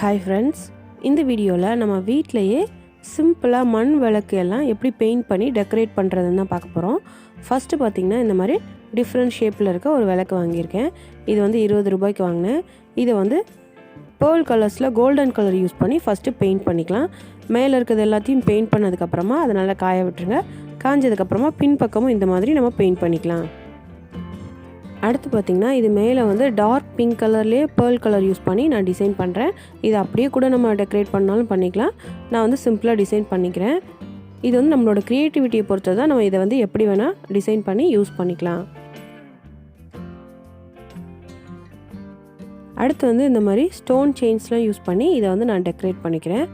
Hi friends, இந்த வீடியோவில் நம்ம வீட்டிலையே சிம்பிளாக மண் விளக்கு எல்லாம் எப்படி பெயிண்ட் பண்ணி டெக்கரேட் பண்ணுறதுன்னு தான் பார்க்க போகிறோம். ஃபஸ்ட்டு பார்த்திங்கன்னா இந்த மாதிரி டிஃப்ரெண்ட் ஷேப்பில் இருக்க ஒரு விளக்கு வாங்கியிருக்கேன். இது வந்து 20 ரூபாய்க்கு வாங்கினேன். இதை வந்து பேர்ல் கலர்ஸில் கோல்டன் கலர் யூஸ் பண்ணி ஃபஸ்ட்டு பெயிண்ட் பண்ணிக்கலாம். மேலே இருக்கிறது எல்லாத்தையும் பெயிண்ட் பண்ணதுக்கப்புறமா அதை நல்லா காய விட்டுருங்க. காஞ்சதுக்கப்புறமா பின்பக்கமும் இந்த மாதிரி நம்ம பெயிண்ட் பண்ணிக்கலாம். அடுத்து பார்த்திங்கன்னா இது மேலே வந்து டார்க் பிங்க் கலர்லேயே பேர்ல் கலர் யூஸ் பண்ணி நான் டிசைன் பண்ணுறேன். இது அப்படியே கூட நம்ம டெக்கரேட் பண்ணாலும் பண்ணிக்கலாம். நான் வந்து சிம்பிளாக டிசைன் பண்ணிக்கிறேன். இது வந்து நம்மளோட க்ரியேட்டிவிட்டியை பொறுத்து தான் நம்ம இதை வந்து எப்படி வேணால் டிசைன் பண்ணி யூஸ் பண்ணிக்கலாம். அடுத்து வந்து இந்த மாதிரி ஸ்டோன் செயின்ஸ்லாம் யூஸ் பண்ணி இதை வந்து நான் டெக்கரேட் பண்ணிக்கிறேன்.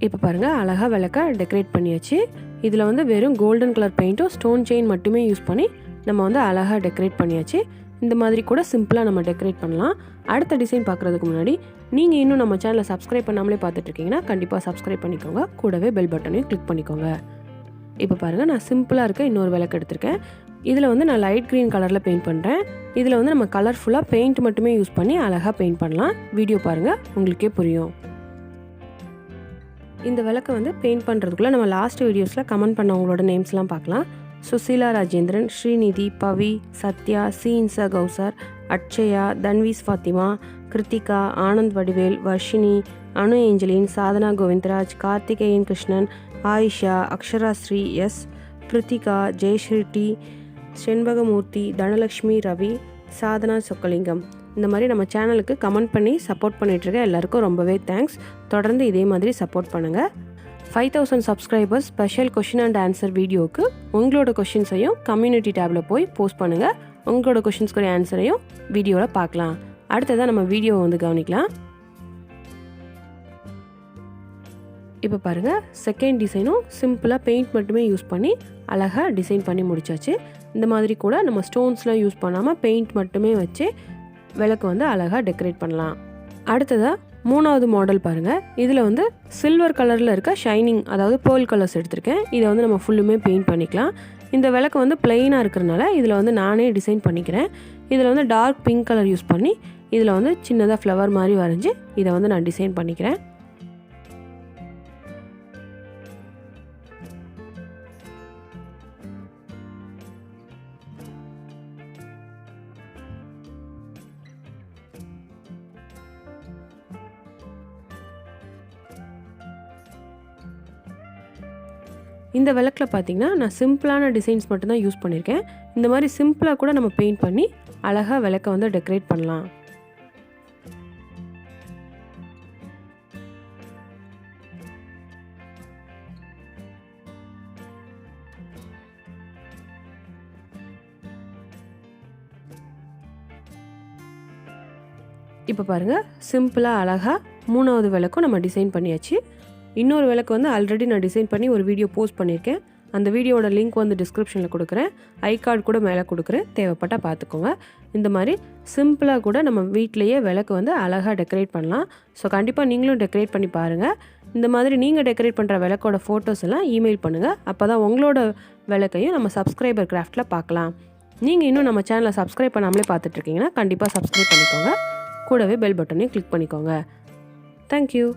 இப்போ பாருங்கள், அழகாக விளக்க டெக்கரேட் பண்ணியாச்சு. இதில் வந்து வெறும் கோல்டன் கலர் பெயிண்ட்டும் ஸ்டோன் செயின் மட்டுமே யூஸ் பண்ணி நம்ம வந்து அழகாக டெக்கரேட் பண்ணியாச்சு. இந்த மாதிரி கூட சிம்பிளாக நம்ம டெக்கரேட் பண்ணலாம். அடுத்த டிசைன் பார்க்குறதுக்கு முன்னாடி நீங்கள் இன்னும் நம்ம சேனலை சப்ஸ்கிரைப் பண்ணாமலே பார்த்துட்ருக்கீங்கன்னா கண்டிப்பாக சப்ஸ்கிரைப் பண்ணிக்கோங்க. கூடவே பெல் பட்டனையும் கிளிக் பண்ணிக்கோங்க. இப்போ பாருங்கள், நான் சிம்பிளாக இருக்க இன்னொரு விளக்கு எடுத்திருக்கேன். இதில் வந்து நான் லைட் க்ரீன் கலரில் பெயிண்ட் பண்ணுறேன். இதில் வந்து நம்ம கலர்ஃபுல்லாக பெயிண்ட் மட்டுமே யூஸ் பண்ணி அழகாக பெயிண்ட் பண்ணலாம். வீடியோ பாருங்கள், உங்களுக்கே புரியும். இந்த விளக்கை வந்து பெயிண்ட் பண்ணுறதுக்குள்ளே நம்ம லாஸ்ட் வீடியோஸில் கமெண்ட் பண்ணவங்களோட நேம்ஸ்லாம் பார்க்கலாம். சுசீலா ராஜேந்திரன், ஸ்ரீநிதி, பவி, சத்யா, சீன்சா கௌசர், அட்சயா, தன்வீஸ் Fathima, Krithika, Anand Vadivel, Varshini, Anu Angeline, Sadhana Govindaraj, Karthikeyan Krishnan, Ayesha, Akshara Sri, S Krithika, Jayashree T, Shenbagamoorthy, Dhanalakshmi, Ravi, Sadhana Chockalingam. இந்த மாதிரி நம்ம சேனலுக்கு கமெண்ட் பண்ணி சப்போர்ட் பண்ணிகிட்ருக்க எல்லாருக்கும் ரொம்பவே தேங்க்ஸ். தொடர்ந்து இதே மாதிரி சப்போர்ட் பண்ணுங்கள். 5000 subscribers special question and answer வீடியோவுக்கு உங்களோட கொஷின்ஸையும் கம்யூனிட்டி டேபில் போய் போஸ்ட் பண்ணுங்கள். உங்களோட கொஷின்ஸ்க்குரிய ஆன்சரையும் வீடியோவில் பார்க்கலாம். அடுத்ததான் நம்ம வீடியோவை வந்து கவனிக்கலாம். இப்போ பாருங்கள், செகண்ட் டிசைனும் சிம்பிளாக பெயிண்ட் மட்டுமே யூஸ் பண்ணி அழகாக டிசைன் பண்ணி முடிச்சாச்சு. இந்த மாதிரி கூட நம்ம ஸ்டோன்ஸ்லாம் யூஸ் பண்ணாமல் பெயிண்ட் மட்டுமே வச்சு விளக்கு வந்து அழகாக டெக்கரேட் பண்ணலாம். அடுத்ததாக மூணாவது மாடல் பாருங்கள். இதில் வந்து சில்வர் கலரில் இருக்க ஷைனிங், அதாவது பேர்ல் கலர்ஸ் எடுத்திருக்கேன். இதை வந்து நம்ம ஃபுல்லுமே பெயிண்ட் பண்ணிக்கலாம். இந்த விளக்கு வந்து பிளெயினாக இருக்கிறனால இதில் வந்து நானே டிசைன் பண்ணிக்கிறேன். இதில் வந்து டார்க் பிங்க் கலர் யூஸ் பண்ணி இதில் வந்து சின்னதாக ஃப்ளவர் மாதிரி வரைஞ்சி இதை வந்து நான் டிசைன் பண்ணிக்கிறேன். இந்த விளக்கில் பார்த்திங்கன்னா நான் சிம்பிளான டிசைன்ஸ் மட்டும்தான் யூஸ் பண்ணியிருக்கேன். இந்த மாதிரி சிம்பிளாக கூட நம்ம பெயிண்ட் பண்ணி அழகாக விளக்கை வந்து டெக்கரேட் பண்ணலாம். இப்போ பாருங்கள், சிம்பிளாக அழகாக மூணாவது விளக்கும் நம்ம டிசைன் பண்ணியாச்சு. இன்னொரு விளக்கு வந்து ஆல்ரெடி நான் டிசைன் பண்ணி ஒரு வீடியோ போஸ்ட் பண்ணியிருக்கேன். அந்த வீடியோட லிங்க் வந்து டிஸ்கிரிப்ஷனில் கொடுக்குறேன். ஐ கார்டு கூட மேலே கொடுக்குறேன், தேவைப்பட்டால் பார்த்துக்கோங்க. இந்த மாதிரி சிம்பிளாக கூட நம்ம வீட்டிலையே விளக்கு வந்து அழகாக டெக்கரேட் பண்ணலாம். ஸோ கண்டிப்பாக நீங்களும் டெக்கரேட் பண்ணி பாருங்கள். இந்த மாதிரி நீங்கள் டெக்கரேட் பண்ணுற விளக்கோட ஃபோட்டோஸ் எல்லாம் இமெயில் பண்ணுங்கள். அப்போ தான் உங்களோட விளக்கையும் நம்ம சப்ஸ்கிரைபர் கிராஃப்டில் பார்க்கலாம். நீங்கள் இன்னும் நம்ம சேனலை சப்ஸ்கிரைப் பண்ணாமலே பார்த்துட்ருக்கீங்கன்னா கண்டிப்பாக சப்ஸ்கிரைப் பண்ணிக்கோங்க. கூடவே பெல் பட்டனையும் கிளிக் பண்ணிக்கோங்க. தேங்க்யூ.